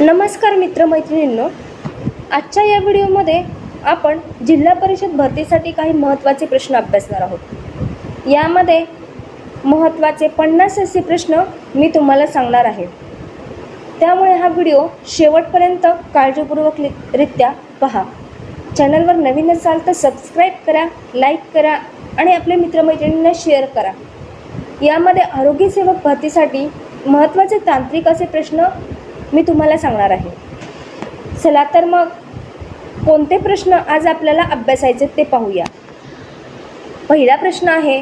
नमस्कार मित्रमैत्रिणींनो, आजच्या या व्हिडिओमध्ये आपण जिल्हा परिषद भरतीसाठी काही महत्त्वाचे प्रश्न अभ्यासणार आहोत। यामध्ये महत्त्वाचे 50 असे प्रश्न मी तुम्हाला सांगणार आहे, त्यामुळे हा व्हिडिओ शेवटपर्यंत काळजीपूर्वकरित्या पहा। चॅनलवर नवीन असाल तर सबस्क्राईब करा, लाईक करा आणि आपल्या मित्रमैत्रिणींना शेअर करा। यामध्ये आरोग्य सेवक भरतीसाठी महत्त्वाचे तांत्रिक असे प्रश्न मी तुम्हाला सांगणार आहे। चला तर मग कोणते प्रश्न आज आपल्याला अभ्यासायचे ते पाहूया। पहिला प्रश्न आहे,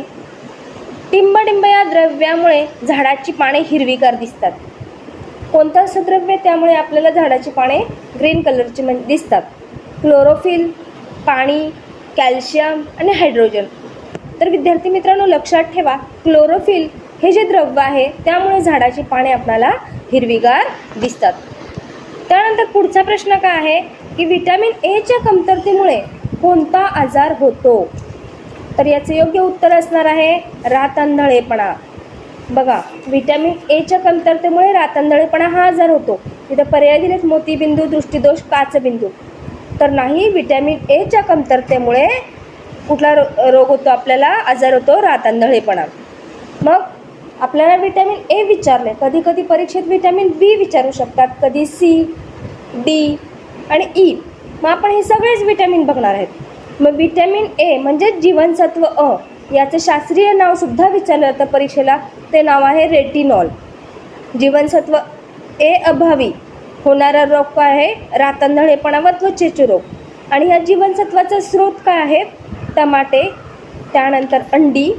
टिंबडिंब या द्रव्यामुळे झाडाची पाने हिरवीगार दिसतात। कोणतं असं द्रव्य त्यामुळे आपल्याला झाडाची पाने ग्रीन कलरची दिसतात? क्लोरोफिल, पाणी, कॅल्शियम आणि हायड्रोजन। तर विद्यार्थी मित्रांनो, लक्षात ठेवा, क्लोरोफिल हे जे द्रव्य आहे त्यामुळे झाडाची पाने आपल्याला हिरवीगार दिसतात। त्यानंतर पुढचा प्रश्न काय आहे की विटॅमिन ए च्या कमतरतेमुळे कोणता आजार होतो? तर याचे योग्य उत्तर असणार आहे रातआंधळेपणा। बघा, विटॅमिन ए च्या कमतरतेमुळे रातआंधळेपणा हा आजार होतो। इथे पर्याय दिलेत मोतीबिंदू, दृष्टिदोष, काचबिंदू। तर नाही, विटॅमिन ए च्या कमतरतेमुळे कुठला रोग होतो आपल्याला? आजार होतो रातआंधळेपणा। मग आपल्याला विटॅमिन ए विचारले, कधी कधी परीक्षेत विटॅमिन बी विचारू शकतात, कधी सी, डी आणि ई। मग आपण हे सगळेच विटॅमिन बघणार आहेत। मग विटॅमिन ए म्हणजे जीवनसत्व अ, याचं शास्त्रीय नाव सुद्धा विचारलं जातं परीक्षेला, ते नाव आहे रेटिनॉल। जीवनसत्व ए अभावी होणारा रोग काय आहे? रातआंधळेपणा व त्वचेचे रोग। आणि या जीवनसत्वाचा स्रोत काय आहे? टमाटे, त्यानंतर अंडी,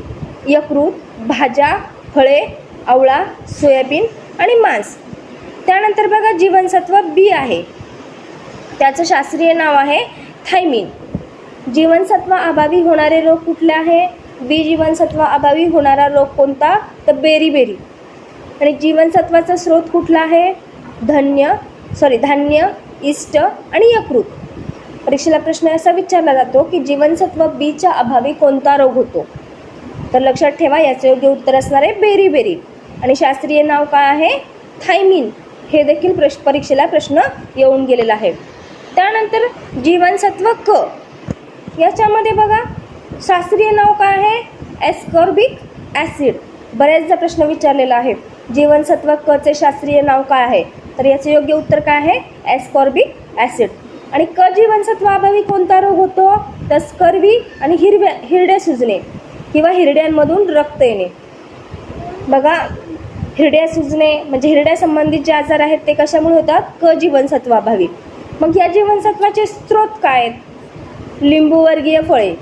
यकृत, भाज्या, फळे, आवळा, सोयाबीन आणि मांस। त्यानंतर बघा, जीवनसत्व बी आहे, त्याचं शास्त्रीय नाव आहे थायमिन। जीवनसत्व अभावी होणारे रोग कुठले आहे? बी जीवनसत्व अभावी होणारा रोग कोणता? तर बेरीबेरी। आणि जीवनसत्वाचा स्रोत कुठला आहे? धान्य, इष्ट आणि यकृत। परीक्षेला प्रश्न असा विचारला जातो की जीवनसत्व बी च्या अभावी कोणता रोग होतो? तर लक्षात ठेवा, याचे योग्य उत्तर असणार आहे बेरीबेरी। आणि शास्त्रीय नाव काय आहे? थायमिन। हे देखील परीक्षेला प्रश्न येऊन गेलेला आहे। त्यानंतर जीवनसत्व क, याच्यामध्ये बघा शास्त्रीय नाव काय आहे? Ascorbic acid. बऱ्याचदा प्रश्न विचारलेला आहे, जीवनसत्व क चे शास्त्रीय नाव काय आहे? तर याचे योग्य उत्तर काय आहे? Ascorbic acid. आणि क जीवनसत्वाअभावी कोणता रोग होतो? तर स्कर्वी आणि हिरड्या सुजणे किंवा हिरड्यांमधून रक्त येणे। बघा, हिरड्या सुजणे म्हणजे हिरड्या संबंधित जे आजार आहेत ते कशामुळे होतात? क जीवनसत्वाअभावी। मग या जीवनसत्वाचे स्रोत काय आहेत? लिंबूवर्गीय फळे,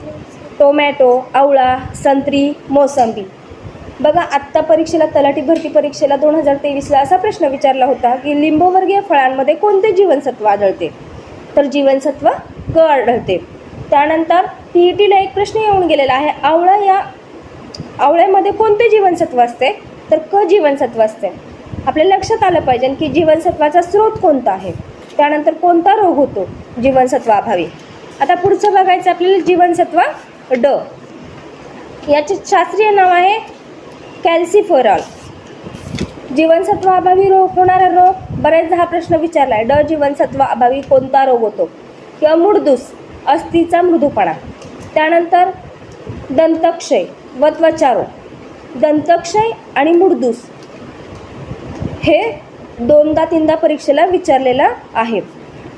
टोमॅटो, आवळा, संत्री, मोसंबी। बघा, आत्ता परीक्षेला, तलाठी भरती परीक्षेला 2023ला असा प्रश्न विचारला होता की लिंबूवर्गीय फळांमध्ये कोणते जीवनसत्व आढळते? तर जीवनसत्व क आढळते। त्यानंतर TETला एक प्रश्न येऊन गेलेला आहे, आवळ्यामध्ये कोणते जीवनसत्व असते? तर क जीवनसत्व असते। आपल्या लक्षात आलं पाहिजे की जीवनसत्वाचा स्रोत कोणता आहे, त्यानंतर कोणता रोग होतो जीवनसत्वाअभावी। आता पुढचं बघायचं आपल्याला, जीवनसत्व ड, याचे शास्त्रीय नाव आहे कॅल्सिफेरॉल। जीवनसत्वाअभावी होणारा रोग, बरेचदा हा प्रश्न विचारला आहे, ड जीवनसत्वाअभावी कोणता रोग होतो? किंवा मुडदूस, अस्थिचा मृदूपणा। त्यानंतर दंतक्षय व त्वचारोग। दंतक्षय आणि मुडदूस हे 2दा-3दा परीक्षेला विचारलेला आहे।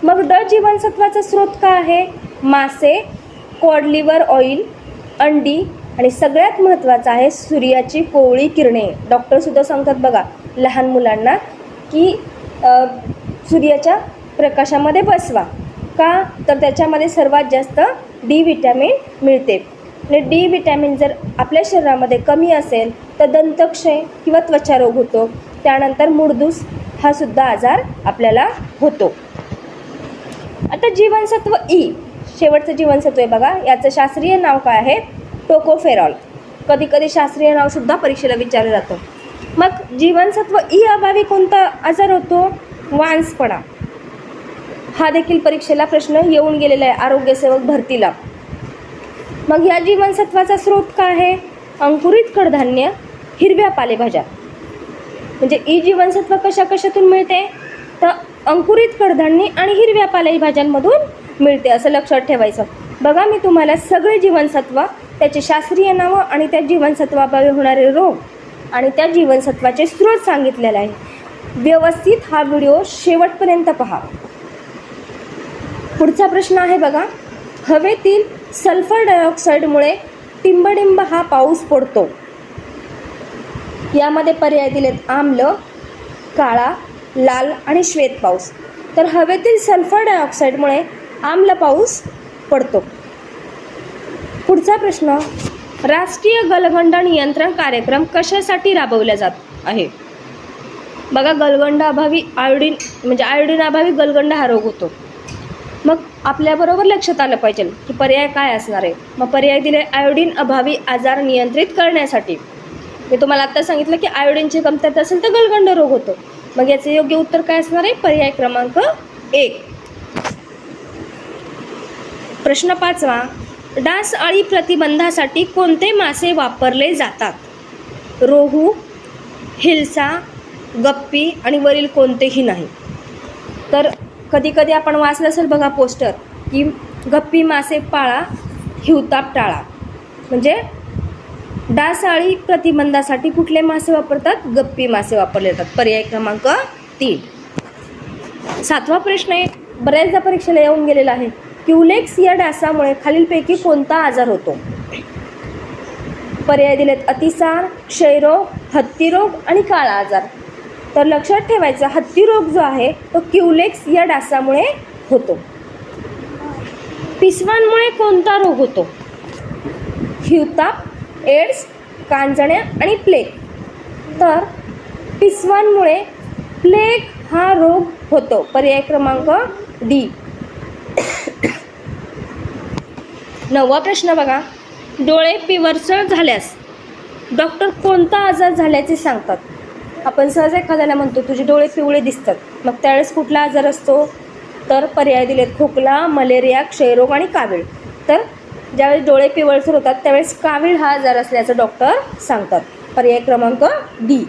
मग ड जीवनसत्वाचा स्रोत काय आहे? मासे, कॉड लिव्हर ऑइल, अंडी आणि सगळ्यात महत्त्वाचं आहे सूर्याची कोवळी किरणे। डॉक्टरसुद्धा सांगतात बघा लहान मुलांना की सूर्याच्या प्रकाशामध्ये बसवा, का? तर त्याच्यामध्ये सर्वात जास्त डी विटॅमिन मिळते। आणि डी विटॅमिन जर आपल्या शरीरामध्ये कमी असेल तर दंतक्षय किंवा त्वचारोग होतो। त्यानंतर मुडदूस हा सुद्धा आजार आपल्याला होतो। आता जीवनसत्व ई, शेवटचं जीवनसत्व आहे बघा, याचं शास्त्रीय नाव काय आहे? टोकोफेरॉल। कधी कधी शास्त्रीय नाव सुद्धा परीक्षेला विचारलं जातं। मग जीवनसत्व ई अभावी कोणता आजार होतो? वांसपणा। हा देखील परीक्षेला प्रश्न येऊन गेलेला आहे आरोग्य सेवक भरतीला। मग या जीवनसत्वाचा स्रोत काय आहे? अंकुरित कडधान्य, हिरव्या पालेभाज्या। म्हणजे ई जीवनसत्व कशातून मिळते? तर अंकुरित कडधान्ये आणि हिरव्या पालेभाज्यांमधून मिळते, असं लक्षात ठेवायचं. बघा, मी तुम्हाला सगळे जीवनसत्व, त्याचे शास्त्रीय नावं आणि त्या जीवनसत्वाअभावी होणारे रोग आणि त्या जीवनसत्वाचे स्रोत सांगितलेले आहे. व्यवस्थित हा व्हिडिओ शेवटपर्यंत पहा. पुढचा प्रश्न आहे बघा, हवेतील सल्फर डायऑक्साईडमुळे टिंबडिंब हा पाऊस पडतो. यामध्ये पर्याय दिलेत आम्ल, काळा, लाल आणि श्वेत पाऊस. तर हवेतील सल्फर डायऑक्साईडमुळे आम्ल पाऊस पडतो. पुढचा प्रश्न, राष्ट्रीय गलगंड नियंत्रण कार्यक्रम कशासाठी राबवला जात आहे? बघा, गलगंड अभावी आयोडीन अभावी गलगंड हा रोग होतो. मग आपल्याबरोबर लक्षात आलं पाहिजे की पर्याय काय असणार आहे. मग पर्याय दिले आयोडीन अभावी आजार नियंत्रित करण्यासाठी. मी तुम्हाला आत्ता सांगितलं की आयोडीनची कमतरता असेल तर गलगंड रोग होतो. मग याचे योग्य उत्तर काय असणार आहे? पर्याय क्रमांक 1. प्रश्न 5वा, डास अळी प्रतिबंधासाठी कोणते मासे वापरले जातात? रोहू, हिल्सा, गप्पी आणि वरील कोणतेही नाही. तर कधी कधी आपण वाचलं असेल बघा पोस्टर की गप्पी मासे पाळा, हिवताप टाळा. म्हणजे डास अळी प्रतिबंधासाठी कुठले मासे वापरतात? गप्पी मासे वापरले जातात. पर्याय क्रमांक 3. 7वा प्रश्न आहे, बऱ्याचदा परीक्षेला येऊन गेलेला आहे. क्युलेक्स या डासामुळे खालीलपैकी कोणता आजार होतो? पर्याय दिलेत अतिसार, क्षयरोग, हत्तीरोग आणि काळा आजार. तर लक्षात ठेवायचं, हत्तीरोग जो आहे तो क्युलेक्स या डासामुळे होतो. पिसवांमुळे कोणता रोग होतो? हिवताप, एड्स, कांजण्या आणि प्लेग. तर पिसवांमुळे प्लेग हा रोग होतो. पर्याय क्रमांक डी. 9वा प्रश्न बघा, डोळे पिवळसर झाल्यास डॉक्टर कोणता आजार झाल्याचे सांगतात? आपण सहज एखाद्याला म्हणतो तुझे डोळे पिवळे दिसतात, मग त्यावेळेस कुठला आजार असतो? तर पर्याय दिलेत खोकला, मलेरिया, क्षयरोग आणि कावीळ. तर ज्यावेळेस डोळे पिवळसर होतात त्यावेळेस कावीळ हा आजार असल्याचं डॉक्टर सांगतात. पर्याय क्रमांक डी.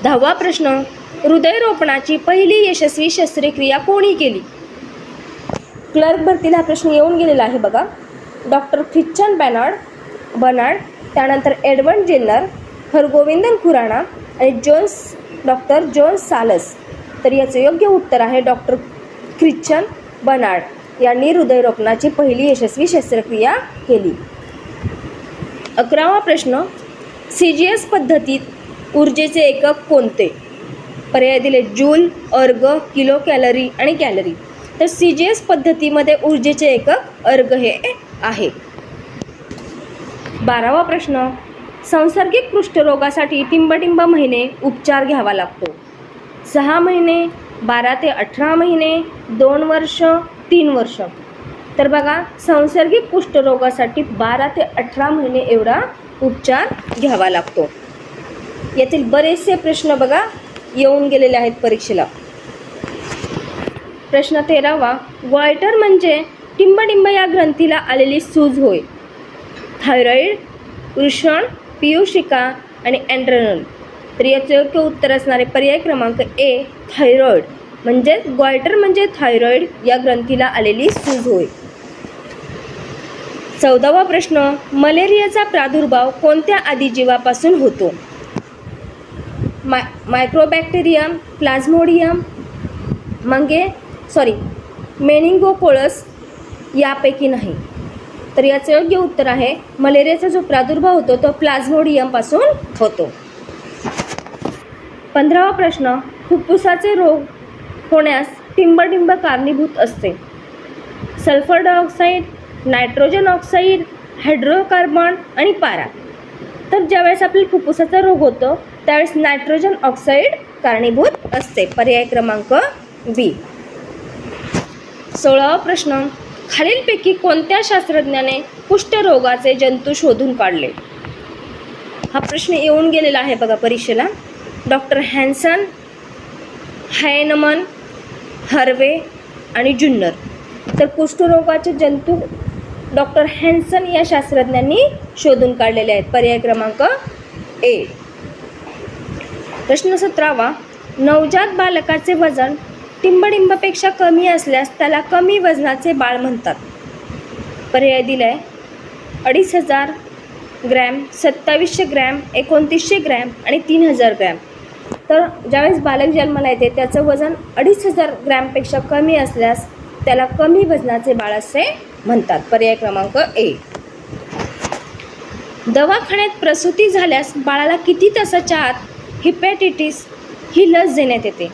10वा प्रश्न, हृदयरोपणाची पहिली यशस्वी शस्त्रक्रिया कोणी केली? क्लर्क भरतीला हा प्रश्न येऊन गेलेला आहे बघा. डॉक्टर ख्रिश्चन बर्नार्ड, त्यानंतर एडवर्ड जेन्नर, हरगोविंदन खुराणा आणि डॉक्टर जोन्स सालस. तर याचं योग्य उत्तर आहे डॉक्टर ख्रिश्चन बर्नार्ड यांनी हृदयरोपणाची पहिली यशस्वी शस्त्रक्रिया केली. 11वा प्रश्न, CGS पद्धतीत ऊर्जेचे एकक कोणते? पर्याय दिले जूल, अर्ग, किलो कॅलरी आणि कॅलरी. तर CGS पद्धतीमध्ये ऊर्जेचे एकक अर्ग हे आहे. 12वा प्रश्न, सांसर्गिक कुष्ठरोगासाठी टिंबटिंब महिने उपचार घ्यावा लागतो. 6 महिने, 12 ते 18 महिने, 2 वर्ष, 3 वर्ष. तर बघा, सांसर्गिक कुष्ठरोगासाठी 12 ते 18 महिने एवढा उपचार घ्यावा लागतो. यातील बरेचसे प्रश्न बघा येऊन गेलेले आहेत परीक्षेला. प्रश्न 13वा, गॉयटर म्हणजे टिंबटिंब या ग्रंथीला आलेली सूज होय. थायरॉईड, वृषण, पियुषिका आणि एंड्रेनल. तर याचे योग्य उत्तर असणारे पर्याय क्रमांक ए, थायरॉईड. म्हणजे गॉयटर म्हणजे थायरॉईड या ग्रंथीला आलेली सूज होय. 14वा प्रश्न, मलेरियाचा प्रादुर्भाव कोणत्या आदिजीवापासून होतो? मायक्रोबॅक्टेरियम, प्लाझ्मोडियम, मेनिंगोकोकस यापैकी नाही. तर याचं योग्य उत्तर आहे मलेरियाचा जो प्रादुर्भाव होतो तो प्लाझ्मोडियमपासून होतो. 15वा प्रश्न, फुफ्फुसाचे रोग होण्यास टिंबटिंब कारणीभूत असते. Sulphur dioxide, nitrogen oxide, hydrocarbon आणि पारा. तर ज्यावेळेस आपल्याला फुफ्फुसाचा रोग होतो त्यावेळेस नायट्रोजन ऑक्साईड कारणीभूत असते. पर्याय क्रमांक बी. 16वा प्रश्न, खालीलपैकी कोणत्या शास्त्रज्ञाने कुष्ठरोगाचे जंतू शोधून काढले? हा प्रश्न येऊन गेलेला आहे बघा परीक्षेला. डॉक्टर हॅन्सन, हायनमन, हर्वे आणि जुन्नर. तर कुष्ठरोगाचे जंतू डॉक्टर हॅन्सन या शास्त्रज्ञांनी शोधून काढलेले आहेत. पर्याय क्रमांक ए. प्रश्न 17वा, नवजात बालकाचे वजन टिंबडिंबपेक्षा कमी असल्यास त्याला कमी वजनाचे बाळ म्हणतात. पर्याय दिलाय 2500 ग्रॅम, 2700 ग्रॅम, 2900 ग्रॅम आणि 3000 ग्रॅम. तर ज्यावेळेस बालक जन्माला येते त्याचं वजन 2500 ग्रॅमपेक्षा कमी असल्यास त्याला कमी वजनाचे बाळ असे म्हणतात. पर्याय क्रमांक ए. दवाखान्यात प्रसूती झाल्यास बाळाला किती तासाच्या आत हेपॅटायटिस ही लस देण्यात येते?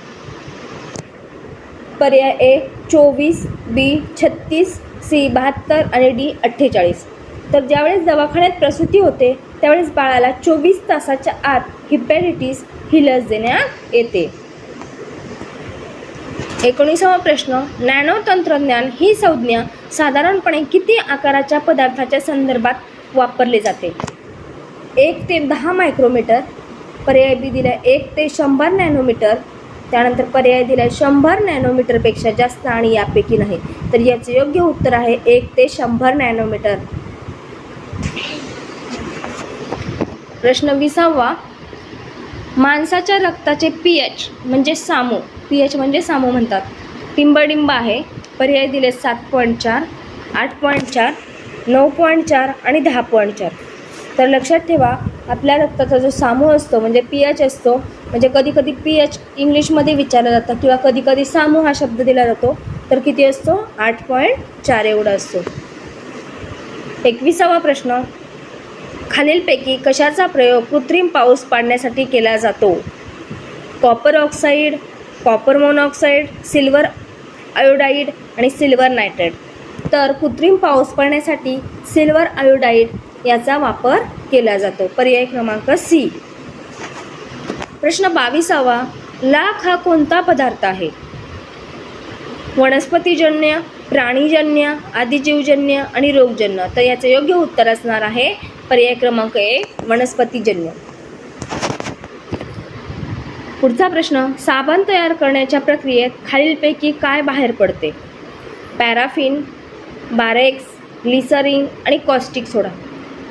पर्याय ए 24, बी 36, सी 72 आणि डी 48. तर ज्यावेळेस दवाखान्यात प्रसूती होते त्यावेळेस बाळाला 24 तासाच्या आत हेपॅटायटिस ही लस देण्यात येते. 19वा प्रश्न. नॅनो तंत्रज्ञान ही संज्ञा साधारणपणे किती आकाराच्या पदार्थाच्या संदर्भात वापरली जाते? 1 ते 10 मायक्रोमीटर. पर्याय बी दिला 1 ते 100 नॅनोमीटर. त्यानंतर पर्याय दिला 100 नॅनोमीटरपेक्षा जास्त आणि यापैकी नाही. तर याचे योग्य उत्तर आहे 1 ते 100 नॅनोमीटर. प्रश्न 20वा. माणसाच्या रक्ताचे pH म्हणजे सामू, pH म्हणजे सामू म्हणतात, टिंबडिंब आहे. पर्याय दिले 7.4, 8.4, 9.4 आणि 10.4. तर लक्षात ठेवा आपल्या रक्ताचा जो सामू असतो म्हणजे pH असतो, म्हणजे कधी कधी pH इंग्लिशमध्ये विचारलं जातं किंवा कधी कधी सामू हा शब्द दिला जातो, तर किती असतो? 8.4 एवढा असतो. 21वा प्रश्न. खालीलपैकी कशाचा प्रयोग कृत्रिम पाऊस पाडण्यासाठी केला जातो? Copper oxide, copper monoxide, silver iodide आणि सिल्वर नायट्रेट. तर कृत्रिम पाऊस पाडण्यासाठी सिल्वर आयोडाईड याचा वापर केला जातो. पर्याय क्रमांक सी. प्रश्न 22वा. लाख हा कोणता पदार्थ आहे? वनस्पतीजन्य, प्राणीजन्य, आदिजीवजन्य आणि रोगजन्य. तर याचे योग्य उत्तर असणार आहे पर्याय क्रमांक ए वनस्पतीजन्य. पुढचा प्रश्न. साबण तयार करण्याच्या प्रक्रियेत खालीलपैकी काय बाहेर पडते? पॅराफिन, बारेक्स, ग्लिसरीन आणि कॉस्टिक सोडा.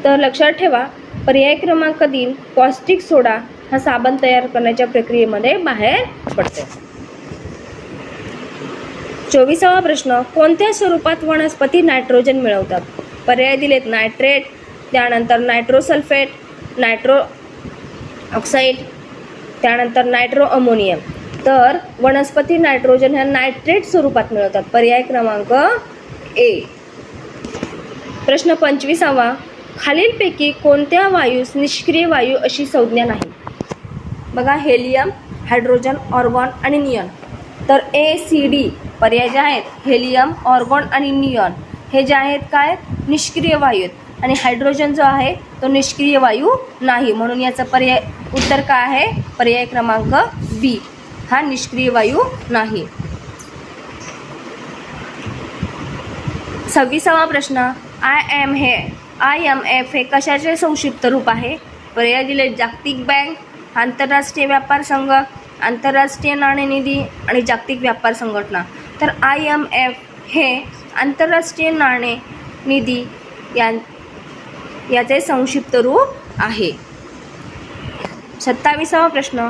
तर लक्षात ठेवा पर्याय क्रमांक 3 कॉस्टिक सोडा हा साबण तयार करण्याच्या प्रक्रियेमध्ये बाहेर पडतो. 24वा प्रश्न. कोणत्या स्वरूपात वनस्पती नायट्रोजन मिळवतात? पर्याय दिलेत नायट्रेट, त्यानंतर नायट्रोसल्फेट, नायट्रो ऑक्साईड, त्यानंतर नायट्रो अमोनियम. तर वनस्पती नायट्रोजन ह्या नायट्रेट स्वरूपात मिळवतात. पर्याय क्रमांक ए. प्रश्न 25वा. खालीलपैकी कोणत्या वायूस निष्क्रिय वायू अशी संज्ञा नाही? बघा हेलियम, हायड्रोजन, ऑर्गॉन आणि नियॉन. तर ए सी डी पर्याय जे आहेत हेलियम, ऑर्गॉन आणि नियॉन हे जे आहेत काय निष्क्रिय वायू आहेत, आणि हायड्रोजन जो आहे तो निष्क्रिय वायू नाही. म्हणून याचं पर्याय उत्तर काय आहे? पर्याय क्रमांक बी हा निष्क्रिय वायू नाही. 26वा प्रश्न. IMF हे कशाचे संक्षिप्त रूप आहे? पर्याय दिले जागतिक बँक, आंतरराष्ट्रीय व्यापार संघ, आंतरराष्ट्रीय नाणेनिधी आणि जागतिक व्यापार संघटना. तर IMF हे आंतरराष्ट्रीय नाणेनिधी याचे संक्षिप्त रूप आहे. 27वा प्रश्न.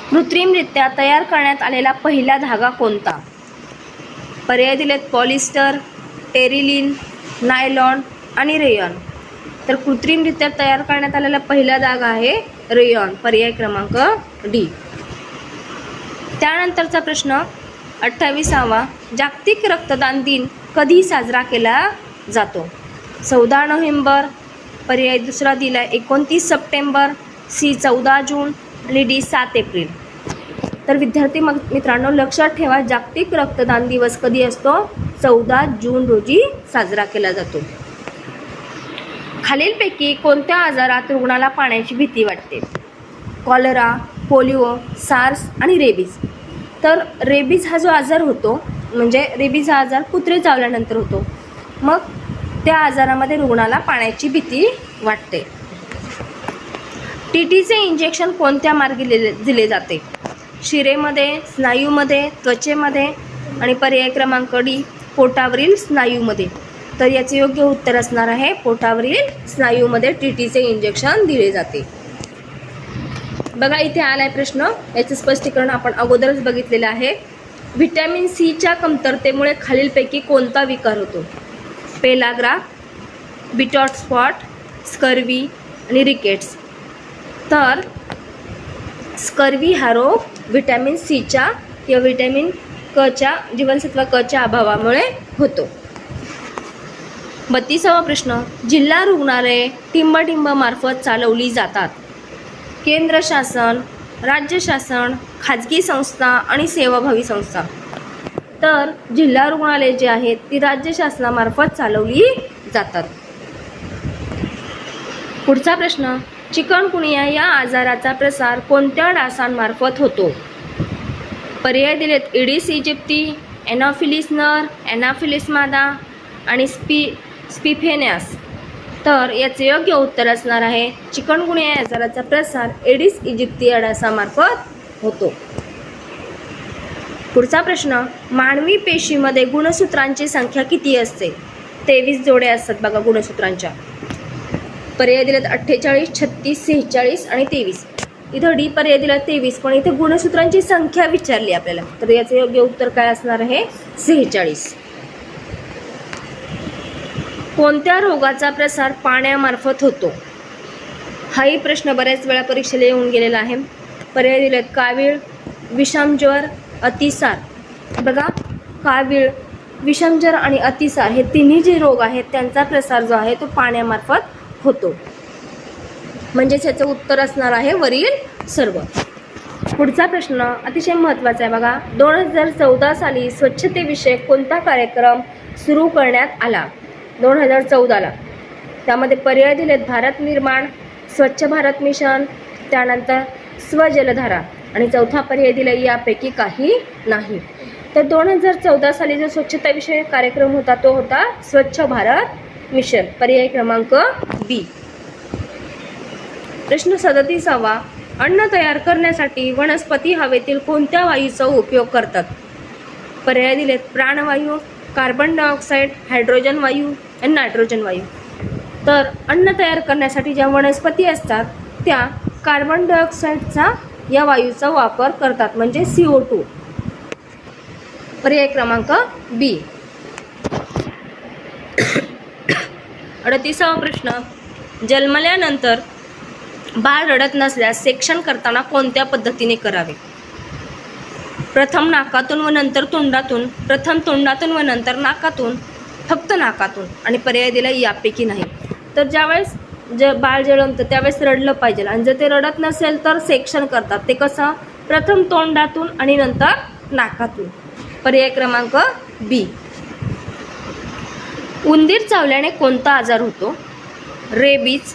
कृत्रिमरित्या तयार करण्यात आलेला पहिला धागा कोणता? पर्याय दिलेत पॉलिस्टर, टेरिलिन, नायलॉन आणि रेयॉन. तर कृत्रिमरित्या तयार करण्यात आलेला पहिला धागा आहे रेयॉन. पर्याय क्रमांक डी. त्यानंतरचा प्रश्न 28वा. जागतिक रक्तदान दिन कधी साजरा केला जातो? 14 नोव्हेंबर, पर्याय दुसरा दिला 29 सप्टेंबर, सी 14 जून आणि डी 7 एप्रिल. तर विद्यार्थी मित्रांनो लक्षात ठेवा जागतिक रक्तदान दिवस कधी असतो? 14 जून रोजी साजरा केला जातो. खालीलपैकी कोणत्या आजारात रुग्णाला पाण्याची भीती वाटते? कॉलरा, पोलिओ, सार्स आणि रेबीज. तर रेबीज हा जो आजार होतो म्हणजे रेबीज हा आजार कुत्रे चावल्यानंतर होतो, मग त्या आजारामध्ये रुग्णाला पाण्याची भीती वाटते. TTचे इंजेक्शन कोणत्या मार्गी दिले जाते? शिरेमध्ये, स्नायूमध्ये, त्वचेमध्ये आणि पर्याय क्रमांक डी पोटावरील स्नायूमध्ये. तर याचे योग्य उत्तर असणार आहे पोटावरील स्नायूमध्ये TTचे इंजेक्शन दिले जाते. बघा इथे आलाय प्रश्न, याचं स्पष्टीकरण आपण अगोदरच बघितलेलं आहे. व्हिटॅमिन सीच्या कमतरतेमुळे खालीलपैकी कोणता विकार होतो? पेलाग्रा, बिटॉट स्पॉट, स्कर्वी आणि रिकेट्स. तर स्कर्वी हा रोग व्हिटॅमिन सीच्या किंवा व्हिटॅमिन कच्या जीवनसत्व कच्या अभावामुळे होतो. 32वा प्रश्न, जिल्हा रुग्णालये टिंब मार्फत चालवली जातात. केंद्र शासन, राज्य शासन, खाजगी संस्था आणि सेवाभावी संस्था. तर जिल्हा रुग्णालये जी आहेत ती राज्य शासनामार्फत चालवली जातात. पुढचा प्रश्न, चिकनगुनिया या आजाराचा प्रसार कोणत्या डासांमार्फत होतो? पर्याय दिलेत एडिस इजिप्ती, एनॉफिलिस नर, एनाफिलिस मादा आणि स्पिफेनियास. तर याचे योग्य उत्तर असणार आहे चिकनगुनिया या आजाराचा प्रसार एडिस इजिप्ती या डासामार्फत होतो. पुढचा प्रश्न, मानवी पेशीमध्ये गुणसूत्रांची संख्या किती असते? 23 जोड्या असतात बघा गुणसूत्रांच्या. पर्याय दिलेत 48, 36, 46 आणि 23. इथं डी पर्याय दिला 23, पण इथे गुणसूत्रांची संख्या विचारली आपल्याला, तर याचे योग्य उत्तर काय असणार आहे? 46. कोणत्या रोगाचा प्रसार पाण्यामार्फत होतो? हाही प्रश्न बऱ्याच वेळा परीक्षेला येऊन गेलेला आहे. पर्याय दिलेत कावीळ, विषमज्वर, अतिसार. बघा कावीळ, विषमज्वर आणि अतिसार हे तिन्ही जे रोग आहेत त्यांचा प्रसार जो आहे तो पाण्यामार्फत होतो. म्हणजेच याचं उत्तर असणार आहे वरील सर्व. पुढचा प्रश्न अतिशय महत्त्वाचा आहे बघा. 2014 साली स्वच्छतेविषयक कोणता कार्यक्रम सुरू करण्यात आला? 2014ला. त्यामध्ये पर्याय दिलेत भारत निर्माण, स्वच्छ भारत मिशन, त्यानंतर स्वजलधारा आणि चौथा पर्याय दिला यापैकी काही नाही. तर 2014 साली जो स्वच्छताविषयक कार्यक्रम होता तो होता स्वच्छ भारत मिशन. पर्याय क्रमांक बी. प्रश्न 37वा, अन्न तयार करण्यासाठी वनस्पती हवेतील कोणत्या वायूचा उपयोग करतात? पर्याय दिलेत प्राणवायू, कार्बन डायऑक्साईड, हायड्रोजन वायू आणि नायट्रोजन वायू. तर अन्न तयार करण्यासाठी ज्या वनस्पती असतात त्या कार्बन डायऑक्साईडचा या वायूचा वापर करतात, म्हणजे CO2. पर्याय क्रमांक बी. 38वा प्रश्न, जन्मल्यानंतर बाळ रडत नसल्यास सेक्शन करताना कोणत्या पद्धतीने करावे? प्रथम नाकातून व नंतर तोंडातून, प्रथम तोंडातून व नंतर नाकातून, फक्त नाकातून आणि पर्याय दिला यापैकी नाही. तर ज्यावेळेस बाळ जन्मतं त्यावेळेस रडलं पाहिजे आणि जर ते रडत नसेल तर सेक्शन करतात. ते कसं? प्रथम तोंडातून आणि नंतर नाकातून. पर्याय क्रमांक बी. उंदीर चावल्याने कोणता आजार होतो? रेबीज,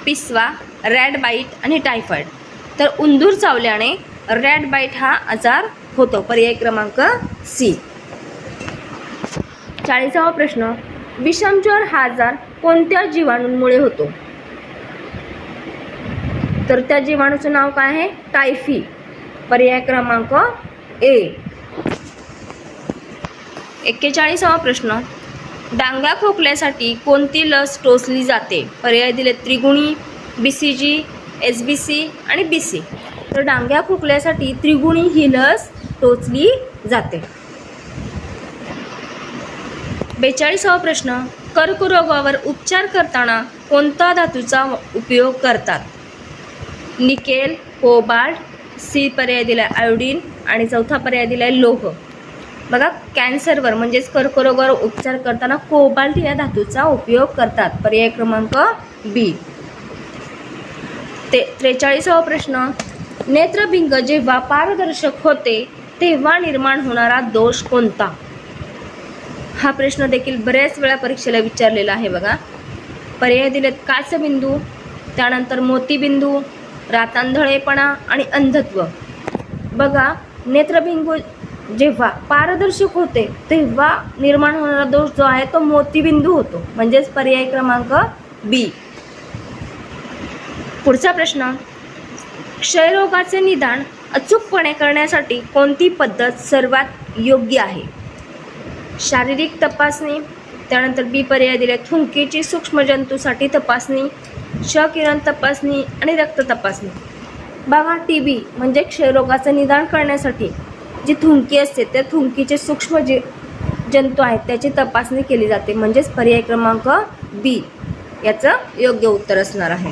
पिसवा, रॅट बाईट आणि टायफॉइड. तर उंदीर चावल्याने रॅट बाईट हा आजार होतो. पर्याय क्रमांक सी. 40वा प्रश्न, विषमज्वर हा आजार कोणत्या जीवाणूंमुळे होतो? तर त्या जीवाणूचं नाव काय आहे? टायफी. पर्याय क्रमांक ए. 41वा प्रश्न, डांगा खोकल्यासाठी कोणती लस टोचली जाते? पर्याय दिले त्रिगुणी, BCG, SBC आणि BC. तर डांग्या खोकल्यासाठी त्रिगुणी ही लस टोचली जाते. 42वा प्रश्न, कर्करोगावर उपचार करताना कोणत्या धातूचा उपयोग करतात? निकेल, कोबाल्ट, सी पर्याय दिला आयोडीन आणि चौथा पर्याय दिला लोह. बघा कॅन्सरवर म्हणजेच कर्करोगावर उपचार करताना कोबाल्ट या धातूचा उपयोग करतात. पर्याय क्रमांक बी. 43वा प्रश्न, नेत्रभिंग जेव्हा पारदर्शक होते तेव्हा निर्माण होणारा दोष कोणता? हा प्रश्न देखील बऱ्याच वेळा परीक्षेला विचारलेला आहे बघा. पर्याय दिलेत काचबिंदू, त्यानंतर मोतीबिंदू, रातांधळेपणा आणि अंधत्व. बघा नेत्रभिंग जेव्हा पारदर्शक होते तेव्हा निर्माण होणारा दोष जो आहे तो मोतीबिंदू होतो, म्हणजेच पर्याय क्रमांक बी. पुढचा प्रश्न, क्षयरोगाचे निदान अचूकपणे करण्यासाठी कोणती पद्धत सर्वात योग्य आहे? शारीरिक तपासणी, त्यानंतर बी पर्याय दिले थुंकीची सूक्ष्मजंतूसाठी तपासणी, क्ष किरण तपासणी आणि रक्त तपासणी. बघा, TB म्हणजे क्षयरोगाचं निदान करण्यासाठी जी थुंकी असते त्या थुंकीचे सूक्ष्म जंतू आहेत त्याची तपासणी केली जाते, म्हणजेच पर्याय क्रमांक B याचं योग्य उत्तर असणार आहे.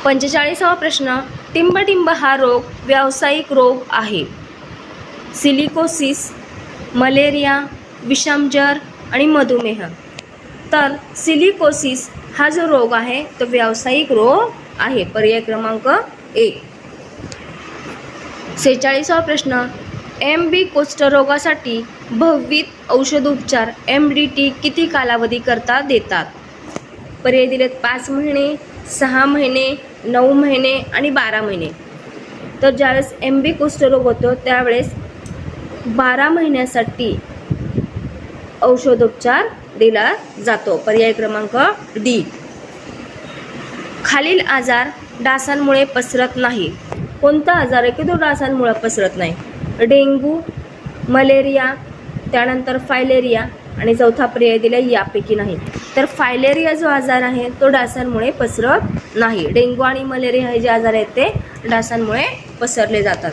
45वा प्रश्न, टिंबटिंब हा रोग व्यावसायिक रोग आहे. सिलिकोसिस, मलेरिया, विषमज्वर आणि मधुमेह. तर सिलिकोसिस हा जो रोग आहे तो व्यावसायिक रोग आहे, पर्याय क्रमांक 1. 46वा प्रश्न, MB कुष्ठरोगासाठी बहुविध औषधोपचार MDT किती कालावधी करता देतात? पर्याय दिलेत 5 महिने, 6 महिने, 9 महिने आणि 12 महिने. तर ज्यावेळेस MB कुष्ठरोग होतो त्यावेळेस 12 महिन्यासाठी औषधोपचार दिला जातो, पर्याय क्रमांक D. खालील आजार डासांमुळे पसरत नाही. कोणता आजार आहे की तो डासांमुळे पसरत नाही? डेंग्यू, मलेरिया, त्यानंतर फायलेरिया आणि चौथा पर्याय दिला यापैकी नाही. तर फायलेरिया जो आजार आहे तो डासांमुळे पसरत नाही. डेंग्यू आणि मलेरिया हे जे आजार आहेत ते डासांमुळे पसरले जातात.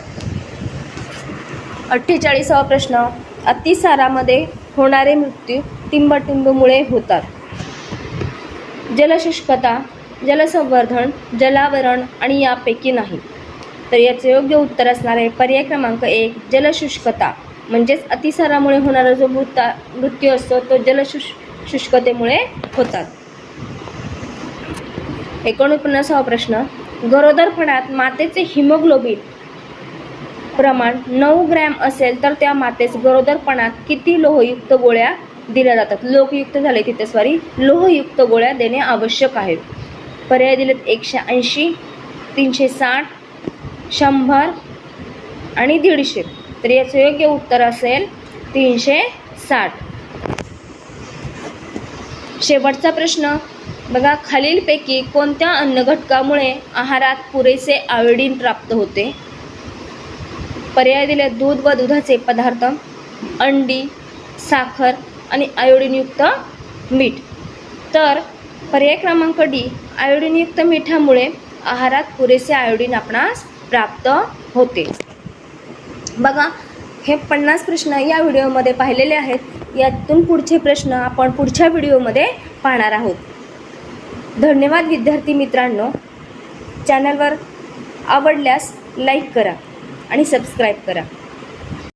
48वा प्रश्न, अतिसारामध्ये होणारे मृत्यू टिंबटिंबमुळे होतात. जलशुष्कता, जलसंवर्धन, जलावरण आणि यापैकी नाही. तर याचे योग्य उत्तर असणार आहे पर्याय क्रमांक 1 जलशुष्कता. म्हणजेच अतिसारामुळे होणारा जो मृत्यू असतो तो जलशुष्कतेमुळे होतात. 49वा प्रश्न, गरोदरपणात मातेचे हिमोग्लोबिन प्रमाण 9 ग्रॅम असेल तर त्या मातेस गरोदरपणात किती लोहयुक्त गोळ्या दिल्या जातात? लोहयुक्त झाले तिथे लोहयुक्त गोळ्या देणे आवश्यक आहे. पर्याय दिलेत 180, 360, 100 आणि 150. तर याचं योग्य उत्तर असेल 360. शेवटचा प्रश्न बघा, खालीलपैकी कोणत्या अन्नघटकामुळे आहारात पुरेसे आयोडीन प्राप्त होते? पर्याय दिले दूध व दुधाचे पदार्थ, अंडी, साखर आणि आयोडीनयुक्त मीठ. तर पर्याय क्रमांक D आयोडीनयुक्त मिठामुळे आहारात पुरेसे आयोडीन आपणास प्राप्त होते. बघा, हे 50 प्रश्न या व्हिडिओमध्ये पाहिलेले आहेत. यातून पुढचे प्रश्न आपण पुढच्या व्हिडिओमध्ये पाहणार आहोत. धन्यवाद विद्यार्थी मित्रांनो. चॅनलवर आवडल्यास लाईक करा आणि सबस्क्राईब करा.